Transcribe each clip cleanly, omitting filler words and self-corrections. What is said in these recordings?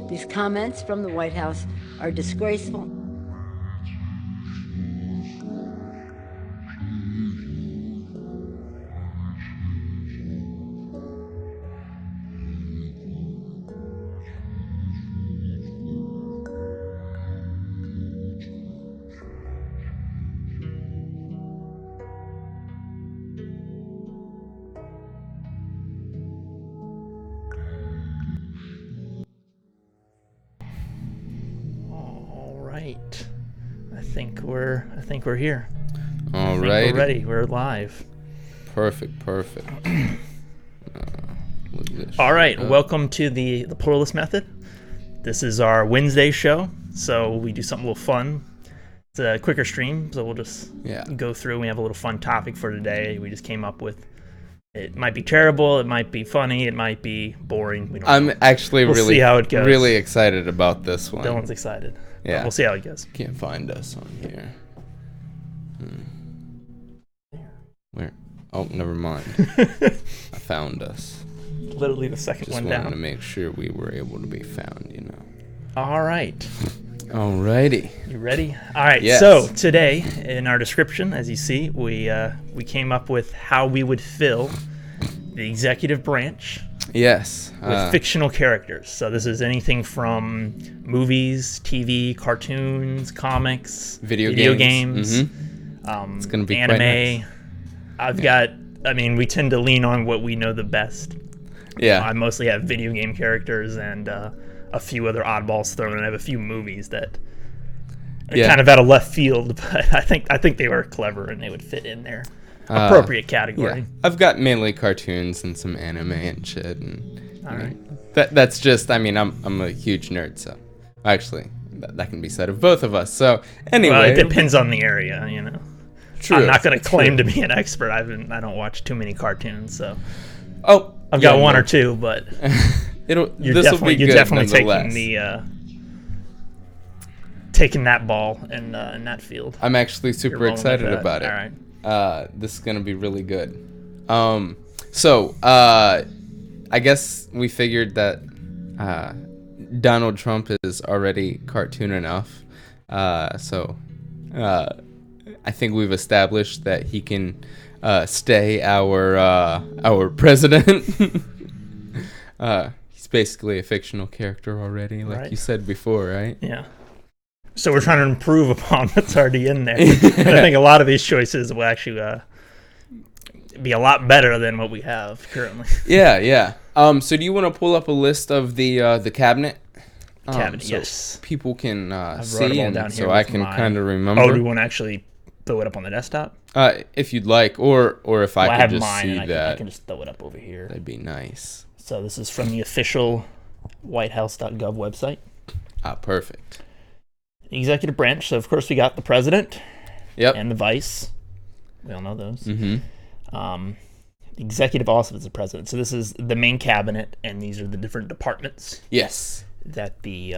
These comments from the White House are disgraceful. I think we're here. All right. We're ready. We're live. Perfect. All right. Welcome to the Pluralist Method. This is our Wednesday show, so we do something a little fun. It's a quicker stream, so we'll just go through. We have a little fun topic for today. We just came up with. It might be terrible. It might be funny. It might be boring. We don't know. Actually we'll see how it goes. Really excited about this one. Dylan's excited. Yeah. We'll see how it goes. Can't find us on here. Where? Oh, never mind. I found us. Literally the second one down. Just wanted to make sure we were able to be found, you know. All right. Alrighty. You ready? All right. Yes. So today, in our description, as you see, we came up with how we would fill the executive branch. Yes. With fictional characters. So this is anything from movies, TV, cartoons, comics, video games. Mm-hmm. It's gonna be anime. Quite nice. We tend to lean on what we know the best. Yeah. I mostly have video game characters and a few other oddballs thrown in. I have a few movies that are kind of out of left field, but I think they were clever and they would fit in there. Appropriate category. Yeah. I've got mainly cartoons and some anime and shit. And All right. That's just. I'm a huge nerd, so actually that can be said of both of us. So anyway, well, it depends on the area, you know. True. I'm not going to claim to be an expert. I don't watch too many cartoons, so. Oh, I've got one or two, but you're definitely taking that ball in that field. I'm actually super excited about it. All right. This is gonna be really good. So I guess we figured that Donald Trump is already cartoon enough. So I think we've established that he can stay our president. He's basically a fictional character already, like you said before, right? Yeah. So we're trying to improve upon what's already in there. And I think a lot of these choices will actually be a lot better than what we have currently. Yeah. So do you want to pull up a list of the cabinet? Cabinet, so yes. People can see, and so I can kind of remember. Oh, do we want to actually throw it up on the desktop? If you'd like, or if I could just mine see and that. I can just throw it up over here. That'd be nice. So this is from the official whitehouse.gov website. Perfect. Executive branch. So, of course, we got the president and the vice. We all know those. Mm-hmm. The executive office of the president. So this is the main cabinet, and these are the different departments. Yes. That the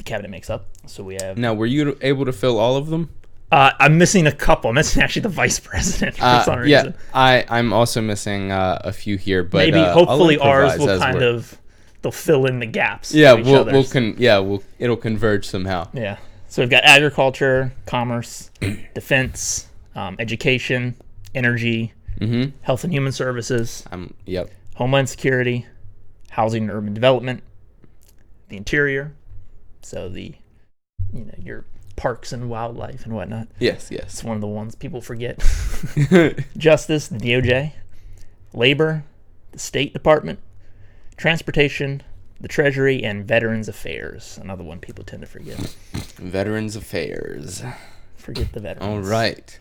cabinet makes up. So we have. Now, were you able to fill all of them? I'm missing a couple. I'm missing actually the vice president for some reason. I'm also missing a few here, but maybe hopefully ours will kind of. They'll fill in the gaps. Yeah, it'll converge somehow. Yeah. So we've got agriculture, commerce, defense, education, energy, health and human services. Homeland security, housing and urban development, the interior. So your parks and wildlife and whatnot. Yes. It's one of the ones people forget. Justice, the DOJ, labor, the State Department, transportation, the Treasury, and Veterans Affairs. Another one people tend to forget. Veterans Affairs. Forget the veterans. All right.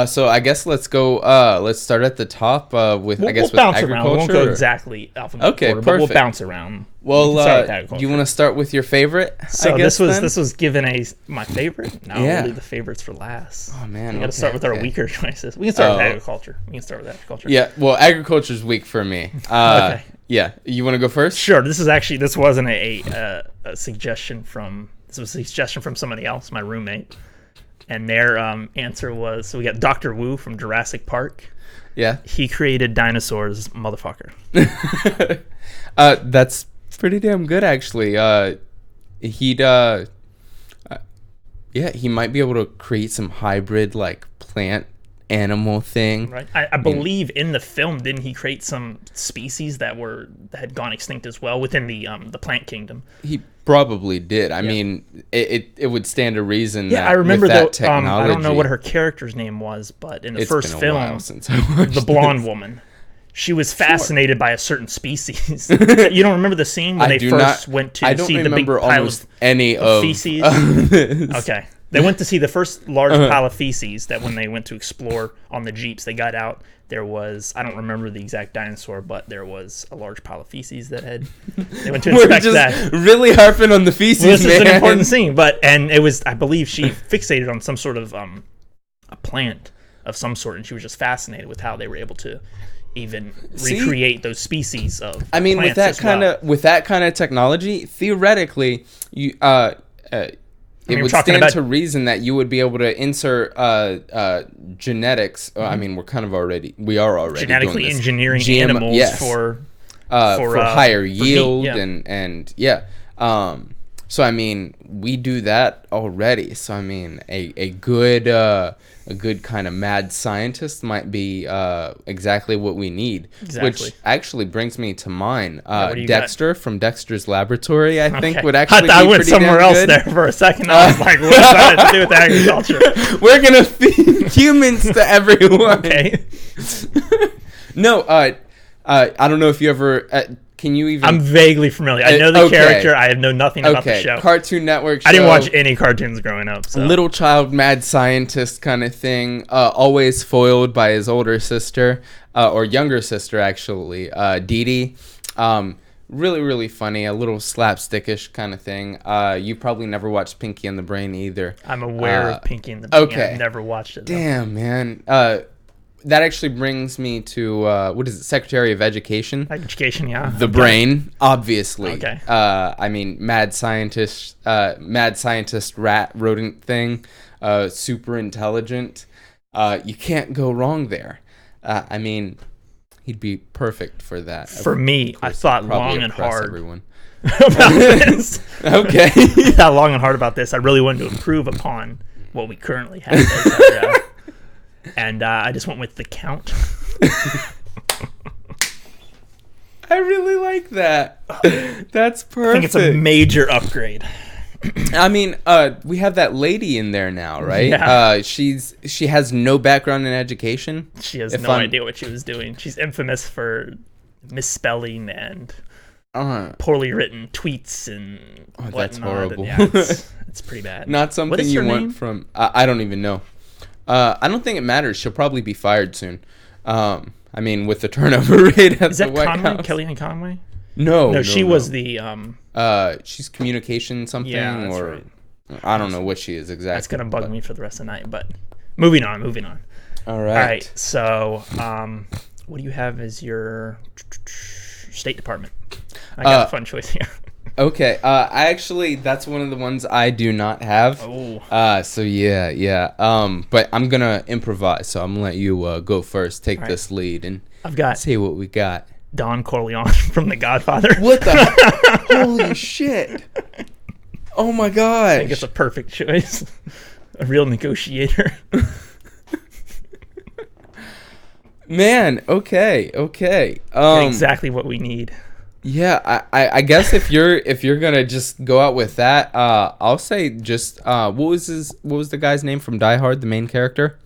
So I guess let's go. Let's start at the top with we'll with bounce agriculture. Around. We won't go exactly alphabetical order, but we'll bounce around. Well, do you want to start with your favorite? So I guess, this was given my favorite. No, yeah. We'll leave the favorites for last. Oh man, we got to start with our weaker choices. We can start with agriculture. Yeah, well, agriculture's weak for me. Okay. Yeah, you want to go first? Sure. This wasn't a suggestion from. This was a suggestion from somebody else, my roommate. And their answer was, so we got Dr. Wu from Jurassic Park. Yeah. He created dinosaurs, motherfucker. That's pretty damn good, actually. He'd he might be able to create some hybrid like plant animal thing. Right. I believe in the film, didn't he create some species that had gone extinct as well within the plant kingdom? He probably did. I mean, it would stand to reason. Yeah, that I remember with that though. technology, I don't know what her character's name was, but in the first film, the blonde woman, she was fascinated by a certain species. You don't remember the scene when they first went to see the big pile of feces? Okay. They went to see the first large pile of feces that when they went to explore on the Jeeps, they got out. There was, I don't remember the exact dinosaur, but there was a large pile of feces they went to inspect that. Really harping on the feces, This is an important scene, and it was, I believe she fixated on some sort of a plant of some sort, and she was just fascinated with how they were able to even recreate those species of I mean, with that kind of technology, theoretically, it would stand to reason that you would be able to insert genetics. I mean, we are already genetically doing this. engineering animals for higher yield meat, and so I mean, we do that already. So I mean, a good kind of mad scientist might be exactly what we need. Exactly. Which actually brings me to mine. Dexter from Dexter's Laboratory, I think, would I actually. thought I went somewhere else there for a second. I was like, what does that have to do with agriculture? We're gonna feed humans to everyone. Okay. No, I don't know if you ever. Can you even? I'm vaguely familiar. I know the character. I know nothing about the show. Cartoon Network show. I didn't watch any cartoons growing up. So. Little child, mad scientist kind of thing. Always foiled by his older sister, or younger sister, actually, Dee Dee. Really, really funny. A little slapstickish kind of thing. You probably never watched Pinky and the Brain either. I'm aware of Pinky and the Brain. Okay. I've never watched it. Damn, man. That actually brings me to what is it? Secretary of Education. Education, yeah. The Brain, obviously. Okay. I mean, mad scientist, rat rodent thing, super intelligent. You can't go wrong there. I mean, he'd be perfect for that. For me, I thought long and hard everyone. about this. Okay. I thought long and hard about this. I really wanted to improve upon what we currently have. And I just went with the Count. I really like that. That's perfect. I think it's a major upgrade. I mean, we have that lady in there now, right? Yeah. She has no background in education. She has no idea what she was doing. She's infamous for misspelling and poorly written tweets and whatnot. That's horrible. And yeah, it's pretty bad. Not something you want from. I don't even know. I don't think it matters. She'll probably be fired soon. I mean, with the turnover rate at the White House. Kellyanne Conway? No, she was the. She's communication something, yeah, or right. I don't know what she is exactly. That's gonna bug me for the rest of the night. But moving on. All right. So, what do you have as your State Department? I got a fun choice here. Okay, that's one of the ones I do not have. Oh. So yeah. But I'm gonna improvise, so I'm gonna let you go first. Take this lead and see what we got. Don Corleone from The Godfather. What the? Holy shit! Oh my gosh! I think it's a perfect choice. A real negotiator. Man, okay. Exactly what we need. Yeah, I guess if you're gonna just go out with that, I'll say just what was the guy's name from Die Hard, the main character?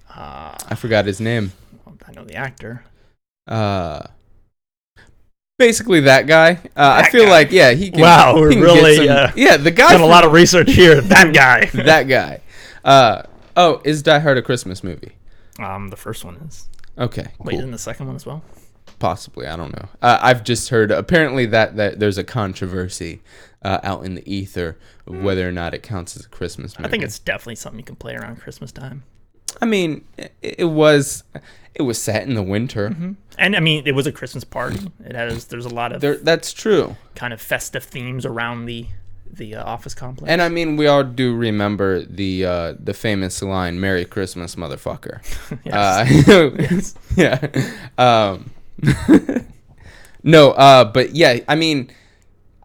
I forgot his name. I know the actor. Basically that guy. I feel like he can. Wow, we're really the guy done a lot of research here. That guy. That guy. Is Die Hard a Christmas movie? The first one is. Okay. Wait, cool. isn't the second one as well? Possibly, I don't know. I've just heard apparently that there's a controversy out in the ether of whether or not it counts as a Christmas movie. I think it's definitely something you can play around Christmas time. I mean, it was set in the winter, and I mean it was a Christmas party. There's a lot of that's true. Kind of festive themes around the office complex. And I mean, we all do remember the famous line "Merry Christmas, motherfucker." Yes. Yeah. No, but yeah, I mean,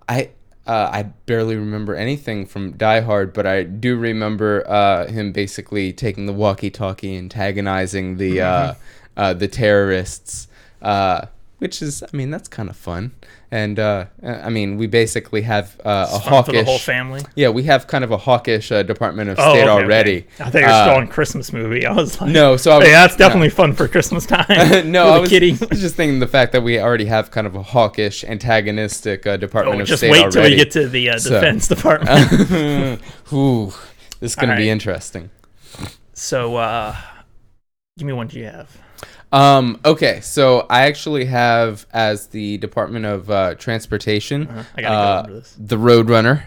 I barely remember anything from Die Hard, but I do remember him basically taking the walkie-talkie, antagonizing the terrorists, which is, I mean, that's kind of fun. And I mean, we basically have a hawkish for the whole family. Yeah, we have kind of a hawkish Department of State already. Okay. I thought you were still on Christmas movie. I was like, no, so yeah, that's definitely fun for Christmas time. No, I was just thinking the fact that we already have kind of a hawkish, antagonistic Department of just State wait already. till we get to the Defense Department. Ooh, this is going to be interesting. So, give me one. Do you have? Okay, so I actually have as the Department of Transportation, I gotta go over this. the Roadrunner.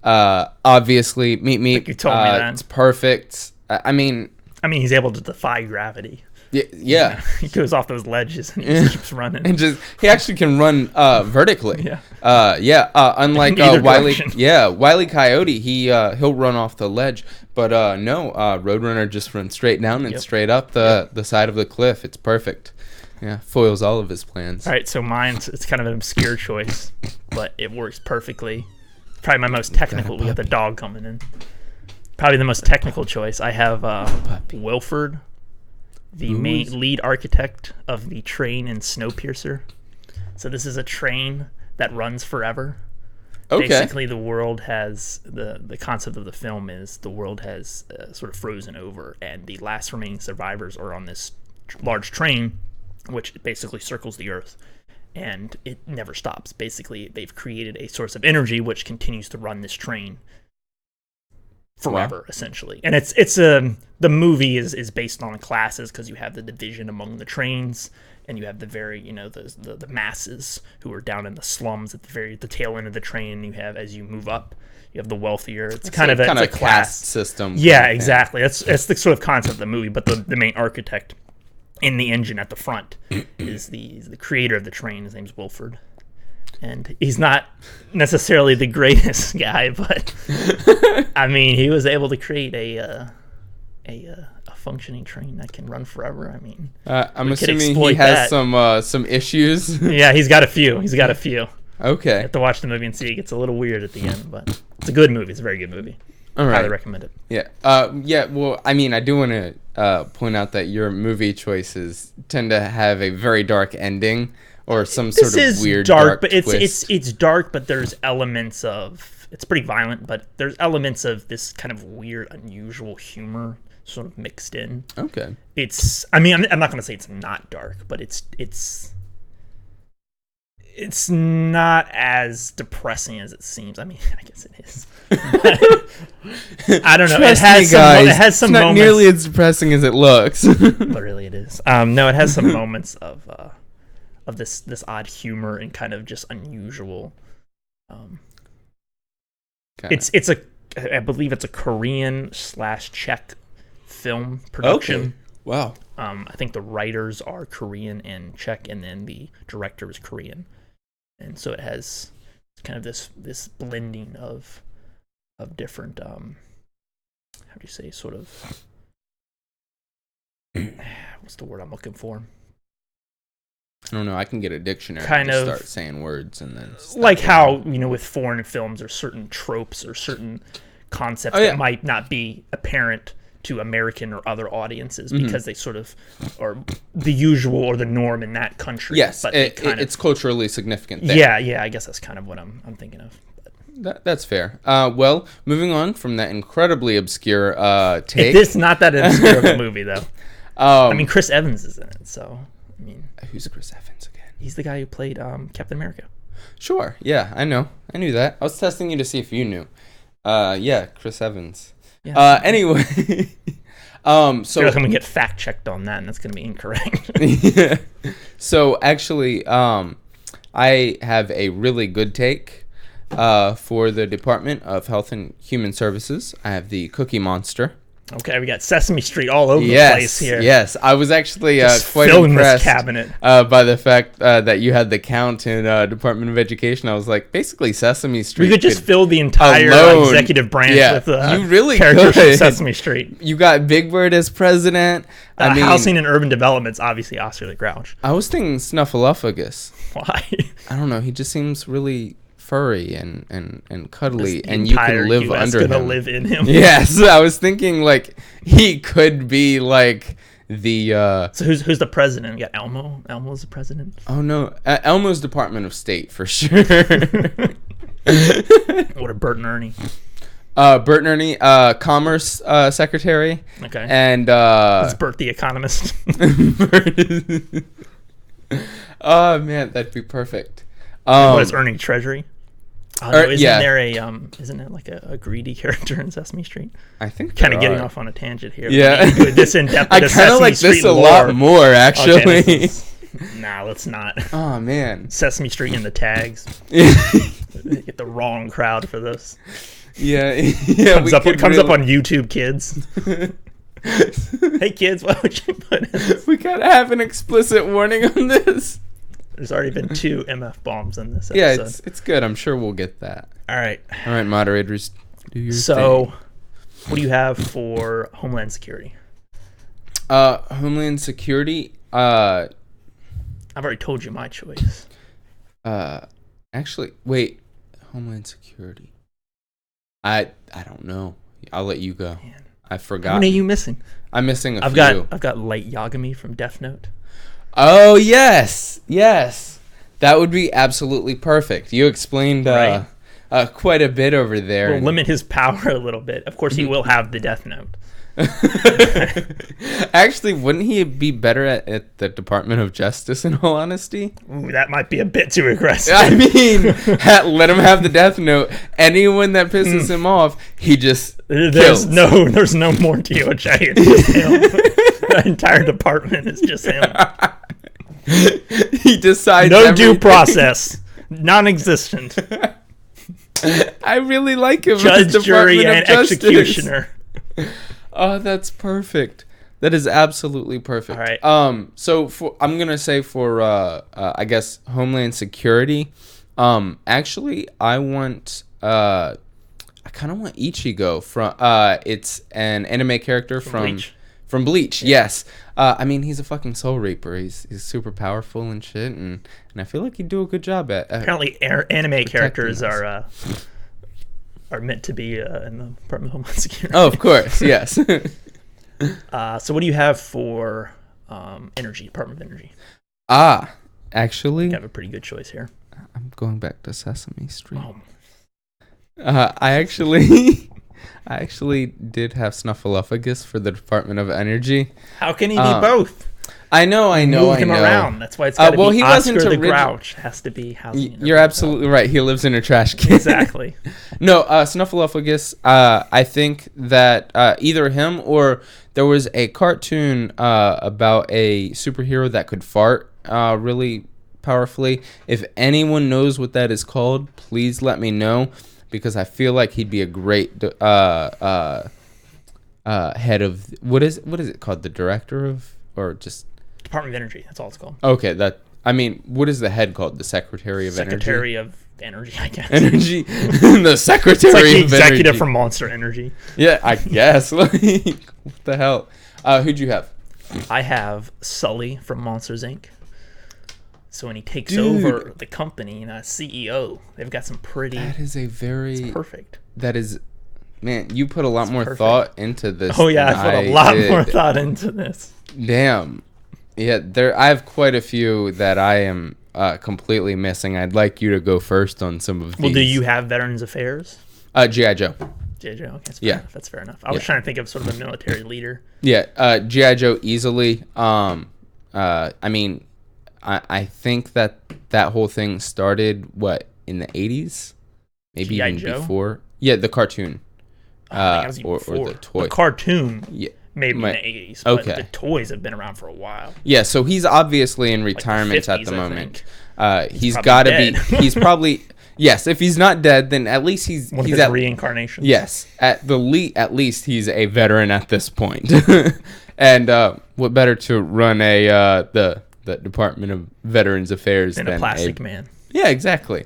Obviously, Meet. You told me that. It's perfect. I mean, he's able to defy gravity. Yeah. He goes off those ledges and he just keeps running. And he actually can run vertically. Yeah. Unlike Wile E. Coyote, he'll run off the ledge. But no, Roadrunner just runs straight down and straight up the side of the cliff. It's perfect. Yeah, foils all of his plans. All right, so it's kind of an obscure choice, but it works perfectly. Probably my most technical. We got the dog coming in. Probably the most technical choice. I have Wilford, the main lead architect of the train in Snowpiercer. So this is a train that runs forever. Okay. Basically, the world has the concept of the film is the world has sort of frozen over, and the last remaining survivors are on this large train, which basically circles the Earth, and it never stops. Basically, they've created a source of energy which continues to run this train forever, essentially. And it's the movie is based on classes because you have the division among the trains. And you have the the masses who are down in the slums at the tail end of the train. You have, as you move up, you have the wealthier. It's kind of a class system. Yeah, exactly. That's the sort of concept of the movie. But the main architect in the engine at the front is the creator of the train. His name's Wilford, and he's not necessarily the greatest guy, but I mean, he was able to create a functioning train that can run forever. I mean, I'm assuming he has some issues. Yeah, he's got a few. Okay. You have to watch the movie and see. It gets a little weird at the end, but it's a good movie. It's a very good movie. All right. Highly recommend it. Yeah. Well, I mean, I do want to point out that your movie choices tend to have a very dark ending or some sort of weird dark but twist. it's dark, but there's elements of it's pretty violent, but there's elements of this kind of weird, unusual humor sort of mixed in. Okay. I'm not going to say it's not dark, but it's not as depressing as it seems. I mean, I guess it is. I don't know. Trust it has some not moments. Nearly as depressing as it looks. But really it is. No, it has some moments of this odd humor and kind of just unusual. I believe it's a Korean/Czech film production. Okay. Wow. I think the writers are Korean and Czech, and then the director is Korean, and so it has kind of this blending of different how do you say, sort of what's the word I'm looking for? I don't know. I can get a dictionary Kind and of start saying words and then like how with foreign films or certain tropes or certain concepts that might not be apparent to American or other audiences because they sort of are the usual or the norm in that country. Yes, but it's culturally significant there. Yeah, I guess that's kind of what I'm thinking of. That's fair. Well, moving on from that incredibly obscure take. It's not that obscure of a movie, though. I mean, Chris Evans is in it, so I mean, who's Chris Evans again? He's the guy who played Captain America. Sure. Yeah, I know. I knew that. I was testing you to see if you knew. Yeah, Chris Evans. Yeah. Anyway, so I'm gonna get fact checked on that, and that's gonna be incorrect. Yeah. So actually, I have a really good take for the Department of Health and Human Services. I have the Cookie Monster. Okay, we got Sesame Street all over the place here. Yes, I was actually quite filling impressed this cabinet. By the fact that you had the count in Department of Education. I was like, basically Sesame Street. We could just fill the entire executive branch with you really characters could. from Sesame Street. You got Big Bird as president. I mean, housing and urban development's obviously Oscar the Grouch. I was thinking Snuffleupagus. Why? I don't know. He just seems really furry and cuddly, The and you can entire live US under gonna him. live in him. Yes, I was thinking like he could be like the. So who's the president? You got Elmo. Elmo's the president. Oh no, Elmo's Department of State for sure. What a Bert and Ernie. Bert and Ernie, Commerce Secretary. Okay. And It's Bert the economist. Oh man, that'd be perfect. What is Ernie Treasury? Oh, no, isn't yeah. there isn't it like a greedy character in Sesame Street? I think Kind of getting off on a tangent here. Yeah. This in depth. I kind of like this a lot more actually. Okay, nah, let's not. Oh man. Sesame Street in the tags. Get the wrong crowd for this. Yeah. Comes up on YouTube Kids. Hey kids, why would you put in this? We gotta have an explicit warning on this. There's already been 2 MF bombs in this episode. Yeah, it's good. I'm sure we'll get that. All right, moderators, do your thing. What do you have for Homeland Security? Homeland Security. I've already told you my choice. Actually, wait. Homeland Security. I don't know. I'll let you go. Man. I forgot. How many are you missing? I'm missing a few. I've got Light Yagami from Death Note. Oh yes. That would be absolutely perfect. You explained Right. quite a bit over there. We'll limit his power a little bit. Of course, he will have the Death Note. Actually, wouldn't he be better at the Department of Justice, in all honesty? Ooh, that might be a bit too aggressive. I mean, let him have the Death Note. Anyone that pisses him off, he just kills. There's no more DOJ. It's just him. The entire department is just him. He decides no everything. due process. Non-existent. I really like him. Judge, jury, and executioner. Oh, that's perfect. That is absolutely perfect. All right. So I'm gonna say for I guess Homeland Security. Actually, I kind of want Ichigo from. It's an anime character from Bleach. From Bleach. Yeah. Yes. I mean, he's a fucking Soul Reaper. He's super powerful and shit, and I feel like he'd do a good job at. Apparently, anime characters are meant to be in the Department of Homeland Security. Oh, of course, yes. So what do you have for energy, Department of Energy? Actually, You have a pretty good choice here. I'm going back to Sesame Street. Oh. I actually did have Snuffleupagus for the Department of Energy. How can he be both? I know. Move him around. That's why it's got to be he Oscar wasn't the Grouch. Has to be housing. You're absolutely right. He lives in a trash can. Exactly. No, Snuffleupagus. I think that either him or there was a cartoon about a superhero that could fart really powerfully. If anyone knows what that is called, please let me know, because I feel like he'd be a great head of what is it called? The director of, or just Department of Energy. That's all it's called. Okay, what is the head called? The Secretary of Energy. Secretary of Energy, I guess. Energy. The Secretary It's like the of executive Energy. from Monster Energy. Yeah, I guess. Like, what the hell? Who'd you have? I have Sully from Monsters Inc. So when he takes Dude. over the company and CEO, they've got some pretty. That is a very. It's perfect. That is, man. You put a lot more perfect. thought into this. Oh yeah, than I put a lot did. more thought into this. Damn. Yeah, I have quite a few that I am completely missing. I'd like you to go first on some of these. Well, do you have Veterans Affairs? G.I. Joe. G.I. Joe. Okay, that's fair enough. I was Yeah. trying to think of sort of a military leader. Yeah, G.I. Joe easily. I mean, I think that whole thing started in the 80s, maybe G.I. even Joe? before. Yeah, the cartoon. I think it was even or before. the toy. The cartoon, Yeah. maybe in the 80s. But Okay. the toys have been around for a while. Yeah, so he's obviously in retirement at 50s, the I moment. think. He's probably got to dead. be. He's probably. Yes, if he's not dead, then at least he's One of he's his at reincarnations. yes at least he's a veteran at this point. And what better to run the Department of Veterans Affairs Than than a plastic man. Yeah, exactly.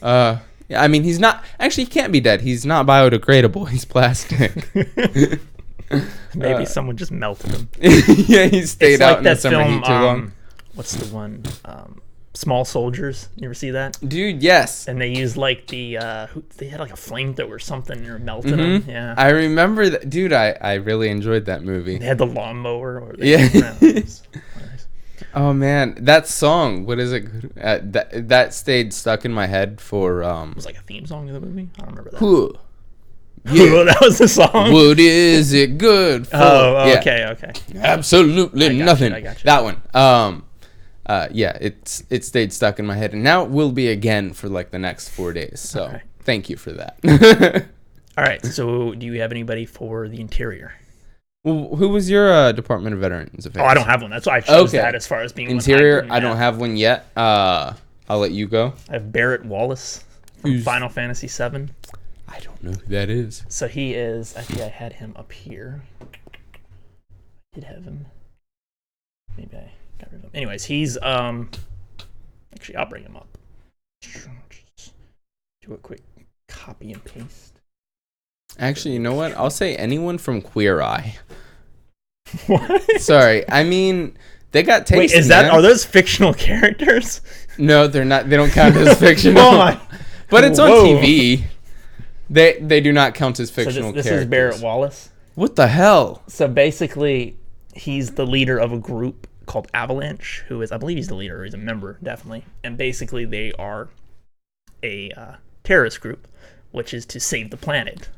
Yeah, I mean, he's not actually. He can't be dead. He's not biodegradable. He's plastic. Maybe someone just melted him. Yeah, he stayed It's out like in the that summer film. heat too long. What's the one? Small Soldiers. You ever see that? Dude, yes. And they used like they had like a flamethrower or something and they were melting them. Yeah. I remember that. Dude, I really enjoyed that movie. They had the lawnmower. Or Yeah. Oh man, that song. What is it? That stayed stuck in my head for. It was like a theme song of the movie. I don't remember that. Yeah. That was the song. What is it good for? Oh, okay, okay. Absolutely nothing. I got you. That one. Yeah, it stayed stuck in my head, and now it will be again for like the next 4 days. So thank you for that. All right. So, do you have anybody for the interior? Well, who was your Department of Veterans Affairs? Oh, I don't have one. That's why I chose that as far as being interior. I don't have one yet. I'll let you go. I have Barrett Wallace from Final Fantasy VII. I don't know who that is. So he is. I think I had him up here. I did have him. Maybe I got rid of him. Anyways, he's actually I'll bring him up. Just do a quick copy and paste. Actually, you know what? I'll say anyone from Queer Eye. What? Sorry, I mean they got taste. Wait, are those fictional characters? No, they're not. They don't count as fictional. Oh my! But it's on TV. They do not count as fictional this characters. Is Barrett Wallace. What the hell? So basically, he's the leader of a group called Avalanche, who is, I believe he's the leader, or he's a member, definitely. And basically, they are a terrorist group, which is to save the planet.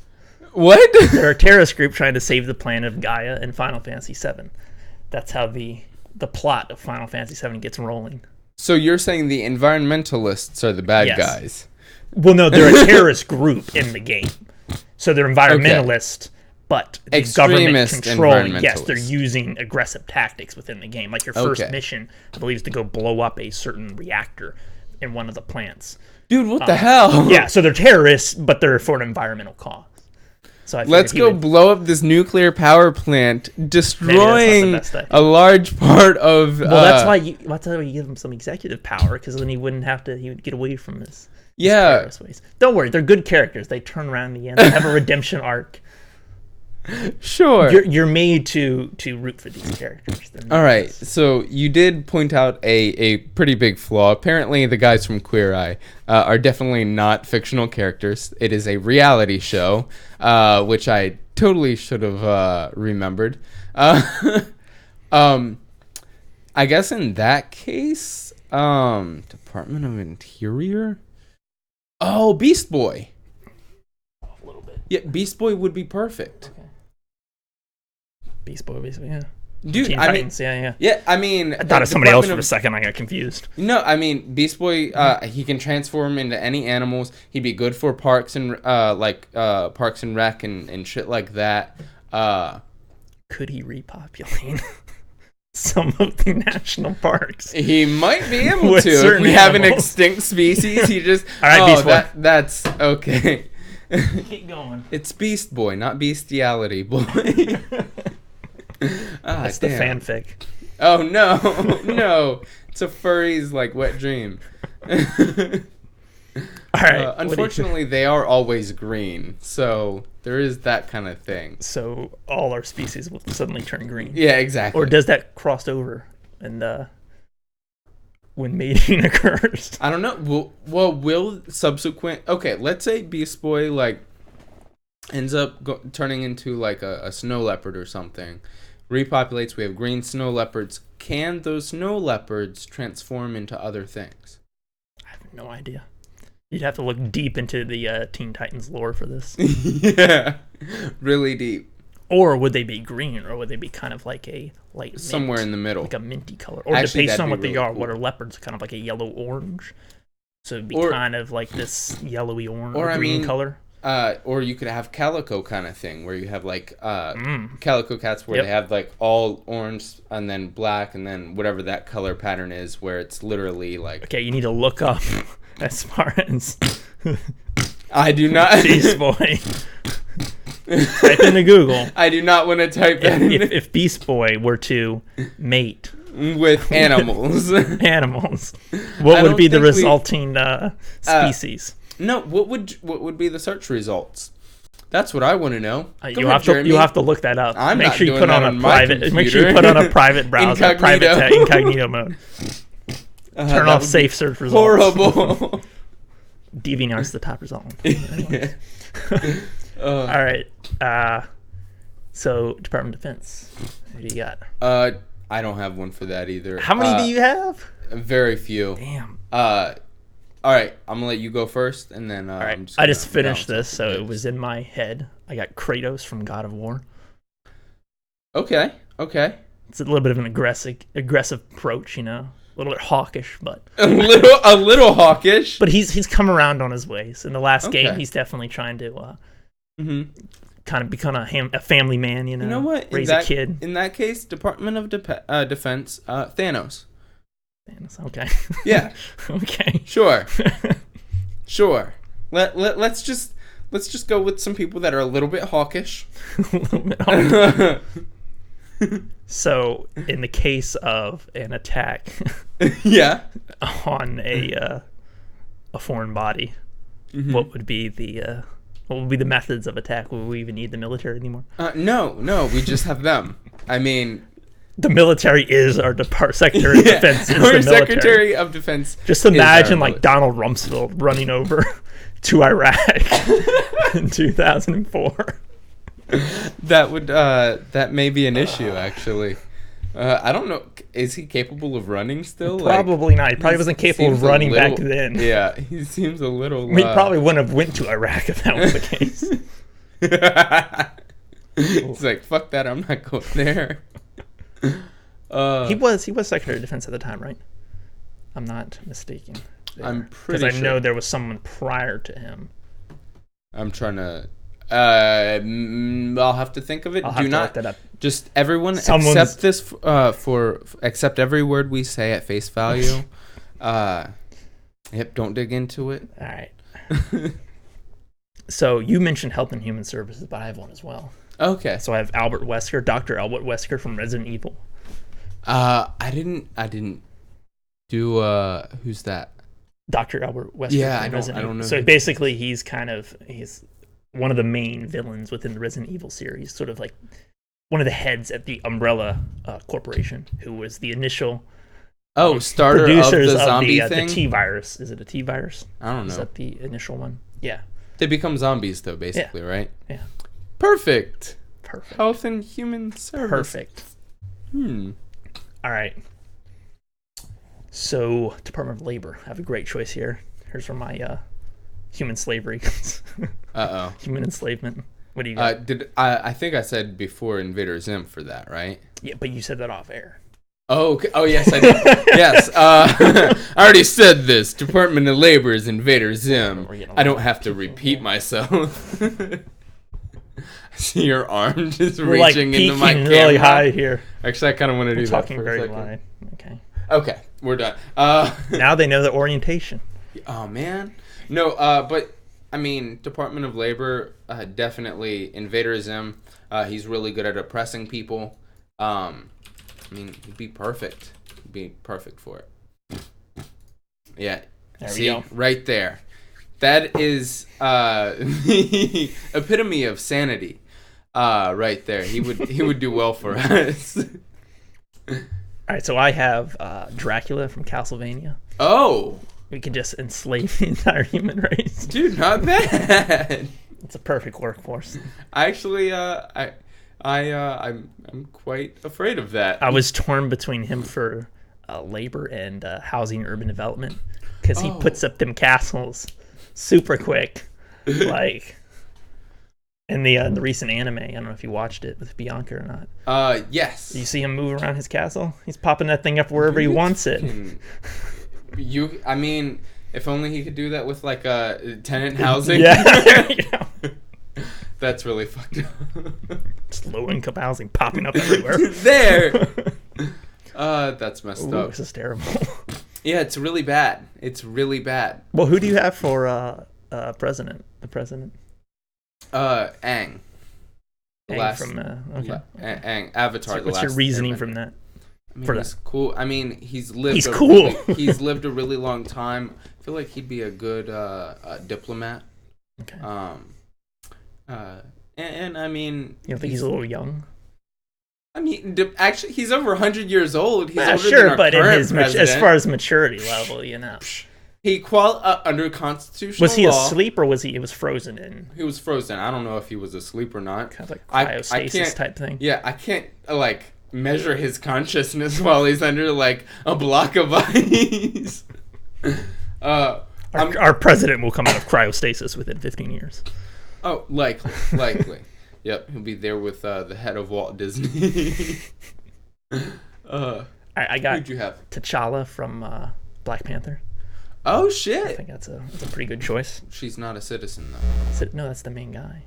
What? They're a terrorist group trying to save the planet of Gaia in Final Fantasy VII. That's how the plot of Final Fantasy VII gets rolling. So you're saying the environmentalists are the bad guys? Well, no, they're a terrorist group in the game. So they're environmentalists, but the government controlling. Yes, they're using aggressive tactics within the game. Like your first mission, I believe, is to go blow up a certain reactor in one of the plants. Dude, what the hell? Yeah, so they're terrorists, but they're for an environmental cause. So let's go blow up this nuclear power plant, destroying a large part of. Well, that's why you give him some executive power, because then he wouldn't have to. He would get away from this. Yeah. Ways. Don't worry, they're good characters. They turn around in the end. They have a redemption arc. Sure. You're made to root for these characters. All right. So you did point out a pretty big flaw. Apparently, the guys from Queer Eye are definitely not fictional characters. It is a reality show, which I totally should have remembered. I guess in that case, Department of Interior. Oh, Beast Boy. A little bit. Yeah, Beast Boy would be perfect. Okay. Beast Boy, basically, yeah. Dude, Teen Titans, yeah. Yeah, I mean... I thought of somebody else for a second. I got confused. No, I mean, Beast Boy, he can transform into any animals. He'd be good for parks and, Parks and Rec and shit like that. Could he repopulate some of the national parks? He might be able to. If we have an extinct species, he just... All right, Beast Boy. That's... Okay. Keep going. It's Beast Boy, not Bestiality Boy. That's the fanfic. Oh, no. It's a furry's, wet dream. All right. Unfortunately, they are always green, so there is that kind of thing. So all our species will suddenly turn green. Yeah, exactly. Or does that cross over and when mating occurs? I don't know. Will subsequent... Okay, let's say Beast Boy, ends up turning into, a snow leopard or something. Repopulates, we have green snow leopards. Can those snow leopards transform into other things? I have no idea. You'd have to look deep into the Teen Titans lore for this. Yeah, really deep. Or would they be green, or would they be kind of like a light mint, somewhere in the middle, like a minty color? Or based on what they are, what are leopards? Kind of like a yellow-orange. So it'd be kind of like this yellowy orange or green color. Or you could have calico kind of thing, where you have calico cats where they have all orange and then black and then whatever that color pattern is, where it's literally Okay, you need to look up as far as I do not Beast Boy. Type into Google. I do not want to type that in. If Beast Boy were to mate with animals, what would be the resulting species? No, what would be the search results? That's what I want to know. You have to look that up. Make sure you put on a private browser, private incognito mode. Turn off safe search results. Horrible. DeviantArt's the top result. All right. So Department of Defense. Who do you got? I don't have one for that either. How many do you have? Very few. Damn. All right, I'm gonna let you go first, and then. All right. I just finished this, so it was in my head. I got Kratos from God of War. Okay. It's a little bit of an aggressive approach, you know, a little bit hawkish, but a little hawkish. But he's come around on his ways. In the last game, he's definitely trying to kind of become a family man, you know. You know what? Raise a kid. In that case, Department of Defense, Thanos. Okay. Yeah. Okay. Sure. Let's just go with some people that are a little bit hawkish. A little bit hawkish. So, in the case of an attack, yeah, on a foreign body, what would be the methods of attack? Would we even need the military anymore? No, we just have them. I mean, the military is our Secretary of Defense. Is our the Secretary of Defense. Just imagine like Donald Rumsfeld running over to Iraq in 2004. That may be an issue, actually. I don't know. Is he capable of running still? Probably not. He probably wasn't capable of running back then. Yeah, he seems a little. We probably wouldn't have went to Iraq if that was the case. It's like, fuck that, I'm not going there. He was Secretary of Defense at the time, right? I'm not mistaken. I'm pretty sure. Because I know there was someone prior to him. I'm trying to. I'll have to think of it. Do not look that up. Just everyone accept this accept every word we say at face value. Yep, don't dig into it. All right. So you mentioned Health and Human Services, but I have one as well. Okay. So I have Albert Wesker, Dr. Albert Wesker from Resident Evil. I didn't do who's that? Dr. Albert Wesker. Yeah, I don't know. So basically he's one of the main villains within the Resident Evil series, sort of like one of the heads at the Umbrella Corporation, who was the initial starter producers of the zombie thing? The T-virus. Is it a T-virus? I don't know. Is that the initial one? Yeah. They become zombies, though, basically, right? Yeah. Perfect. Health and Human Services. Perfect. All right. So, Department of Labor. I have a great choice here. Here's where my human slavery. Human enslavement. What do you got? I think I said before Invader Zim for that, right? Yeah, but you said that off air. Oh, okay. Oh, yes, I did. Yes. I already said this. Department of Labor is Invader Zim. I don't have to repeat myself. See your arm just reaching into my camera. Really high here. Actually, I kind of want to do that talking for a very second. loud. Okay, we're done. Now they know the orientation. Oh, man. No, but, I mean, Department of Labor, definitely Invader Zim. He's really good at oppressing people. I mean, he'd be perfect. He'd be perfect for it. Yeah. There we go. Right there. That is the epitome of sanity. Right there. He would do well for us. All right, so I have Dracula from Castlevania. Oh. We can just enslave the entire human race. Dude, not bad. It's a perfect workforce. Actually, I'm quite afraid of that. I was torn between him for labor and housing and urban development because he puts up them castles super quick, like in the recent anime. I don't know if you watched it with Bianca or not. Yes. You see him move around his castle. He's popping that thing up wherever he wants it. I mean, if only he could do that with like tenant housing. Yeah. That's really fucked up. Just low-income housing popping up everywhere. There. That's messed up. This is terrible. Yeah, it's really bad. It's really bad. Well, who do you have for president? The president? Aang. Aang from Aang. Avatar. So what's your reasoning from that? I mean, he's cool. I mean, he's lived. He's lived a really long time. I feel like he'd be a good diplomat. Okay. And I mean, you don't think he's a little young? I mean, actually, he's over 100 years old. He's older sure, than our but current in his president. as far as maturity level, you know. He under constitutional Was he law. asleep or was he? It was frozen in. He was frozen. I don't know if he was asleep or not. Kind of like cryostasis type thing. Yeah, I can't like measure his consciousness while he's under like a block of ice. Our president will come out of cryostasis within 15 years. Oh, likely. Yep, he'll be there with the head of Walt Disney. I got who'd you have? T'Challa from Black Panther. Oh shit! I think that's a pretty good choice. She's not a citizen though. No, that's the main guy.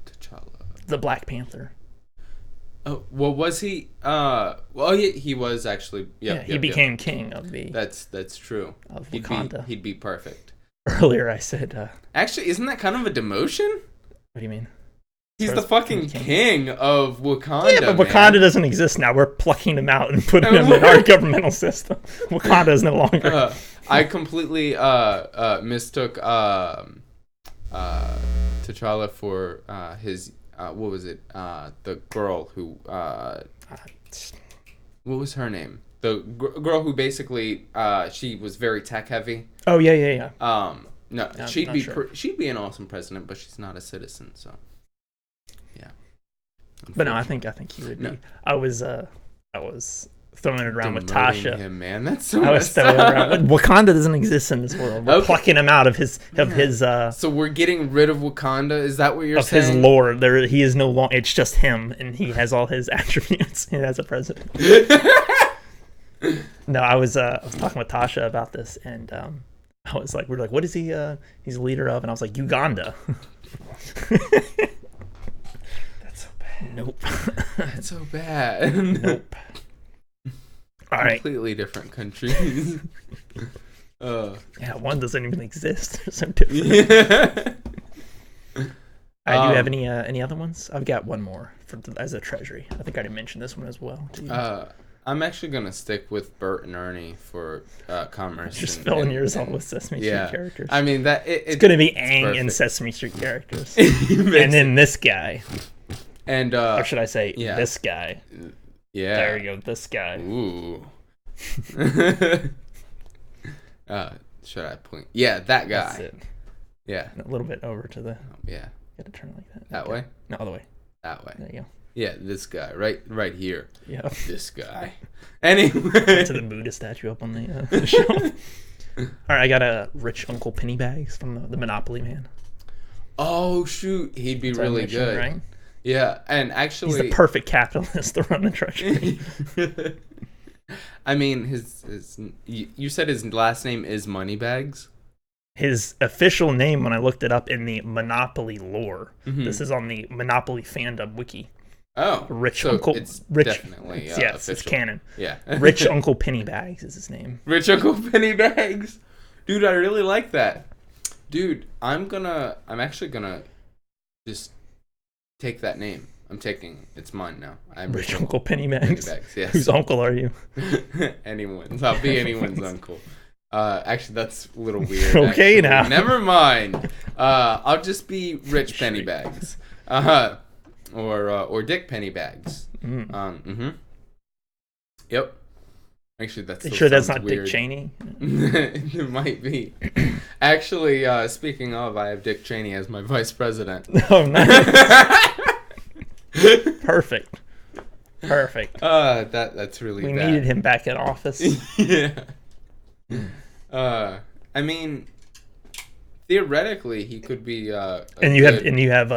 T'Challa. The Black Panther. Oh, well, was he? Well, he was actually. Yep, he became king of the. That's true. Of Wakanda. He'd be perfect. Earlier, I said. Actually, isn't that kind of a demotion? What do you mean? He's the fucking king of Wakanda. Yeah, but Wakanda doesn't exist now. We're plucking him out and putting him in our governmental system. Wakanda is no longer. I completely mistook T'Challa for his. What was it? The girl who. What was her name? The girl who basically she was very tech heavy. Oh yeah. No, she'd be an awesome president, but she's not a citizen, so. Yeah. But no, I think he would be. I was throwing it around with Tasha. Him, man. That's so I was throwing it around. Wakanda doesn't exist in this world. We're plucking him out of his. So we're getting rid of Wakanda. Is that what you're saying? Of his lore. He is no longer. It's just him, and he has all his attributes as a president. No, I was talking with Tasha about this, and I was like, we're like, what is he? He's a leader of, and I was like, Uganda. That's so bad. Nope. That's so bad. Nope. All right. Completely different countries. Yeah, one doesn't even exist. They're so different. Yeah. Do you have any other ones? I've got one more as a treasury. I think I didn't mention this one as well. I'm actually gonna stick with Bert and Ernie for commerce. Just filling yours all with Sesame Street characters. I mean that it's gonna be Aang and Sesame Street characters, and then this guy, and or should I say this guy? Yeah. There you go, this guy. Ooh. Should I point? Yeah, that guy. That's it. Yeah. And a little bit over to the. Yeah. Got to turn it like that. That way? No, other way. That way. There you go. Yeah, this guy, right here. Yeah. This guy. Anyway. To the Buddha statue up on the shelf. All right, I got a rich Uncle Pennybags from the Monopoly Man. Oh shoot, he'd be really good. Right? Yeah, and actually, he's the perfect capitalist to run the treasury. I mean, you said his last name is Moneybags? His official name, when I looked it up in the Monopoly lore, this is on the Monopoly fandom wiki. Oh, Rich so Uncle. It's Rich, definitely yes, official. It's canon. Yeah, Rich Uncle Pennybags is his name. Rich Uncle Pennybags, dude, I really like that. Dude, I'm actually gonna just take that name. It's mine now. I'm Rich Uncle Pennybags. Yes. Whose uncle are you? Anyone's. I'll be anyone's uncle. Actually, that's a little weird. Okay, now. Never mind. I'll just be Rich Pennybags. Or Dick Pennybags. Yep. Actually, that's. Sure, that's not weird. Dick Cheney. It might be. Actually, speaking of, I have Dick Cheney as my vice president. Oh, nice. Perfect. That's really. We bad. needed him back in office. Yeah. I mean, theoretically, he could be. And you have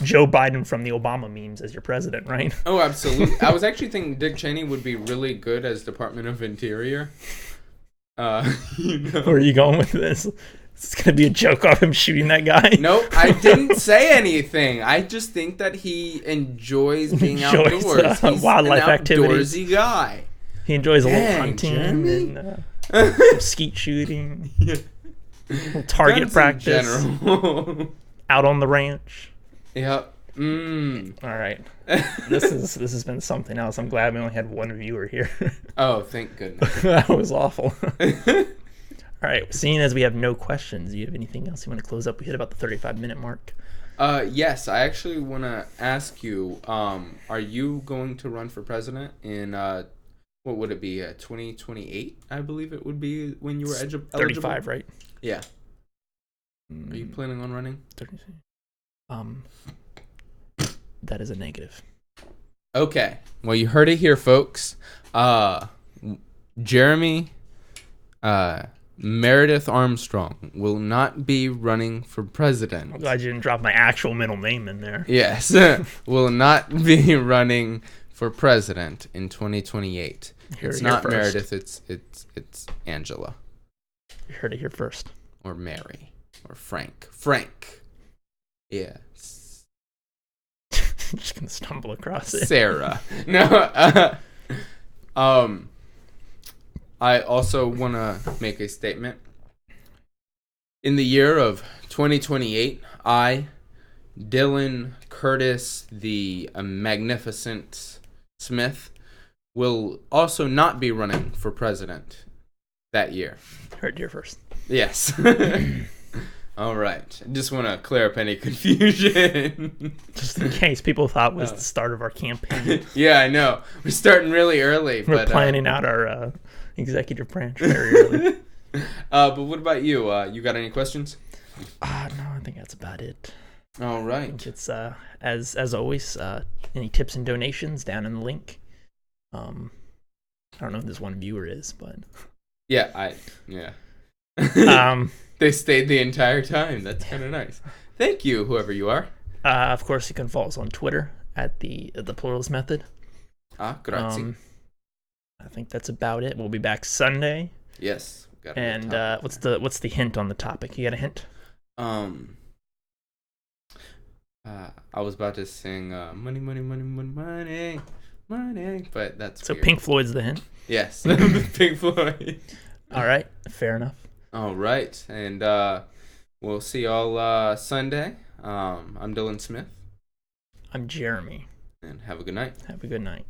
Joe Biden from the Obama memes as your president, right? Oh, absolutely. I was actually thinking Dick Cheney would be really good as Department of Interior. Where are you going with this? It's gonna be a joke off him shooting that guy. Nope, I didn't say anything. I just think that he enjoys being outdoors. He's wildlife an activities. Outdoorsy guy. He enjoys a little hunting and skeet shooting, little target Guns practice, in general. out on the ranch. Yep. All right. This has been something else. I'm glad we only had one viewer here. Oh, thank goodness. That was awful. All right. Seeing as we have no questions, do you have anything else you want to close up? We hit about the 35-minute mark. Yes, I actually want to ask you, are you going to run for president in, what would it be, 2028, I believe it would be when you were eligible? 35, right? Yeah. Are you planning on running? 36. That is a negative. Okay. Well, you heard it here, folks. Jeremy Meredith Armstrong will not be running for president. I'm glad you didn't drop my actual middle name in there. Yes. Will not be running for president in 2028. It's not Meredith, it's Angela. You heard it here first. Or Mary. Or Frank. Frank. Yes. I'm just gonna stumble across it. Sarah. No. I also want to make a statement. In the year of 2028, I, Dylan Curtis, the magnificent Smith, will also not be running for president that year. Heard it here first. Yes. All right. I just want to clear up any confusion. Just in case people thought it was the start of our campaign. Yeah, I know. We're starting really early. We're planning out our executive branch very early. But what about you? You got any questions? No, I think that's about it. All right. I think it's as always, any tips and donations down in the link. I don't know who this one viewer is, but yeah. They stayed the entire time. That's kind of nice. Thank you, whoever you are. Of course, you can follow us on Twitter at the Pluralist Method. Grazie. I think that's about it. We'll be back Sunday. Yes. And what's the hint on the topic? You got a hint? I was about to sing money, money, money, money, money, money, but that's so weird. Pink Floyd's the hint. Yes, Pink Floyd. All right, fair enough. All right, and we'll see y'all Sunday. I'm Dylan Smith. I'm Jeremy. And have a good night. Have a good night.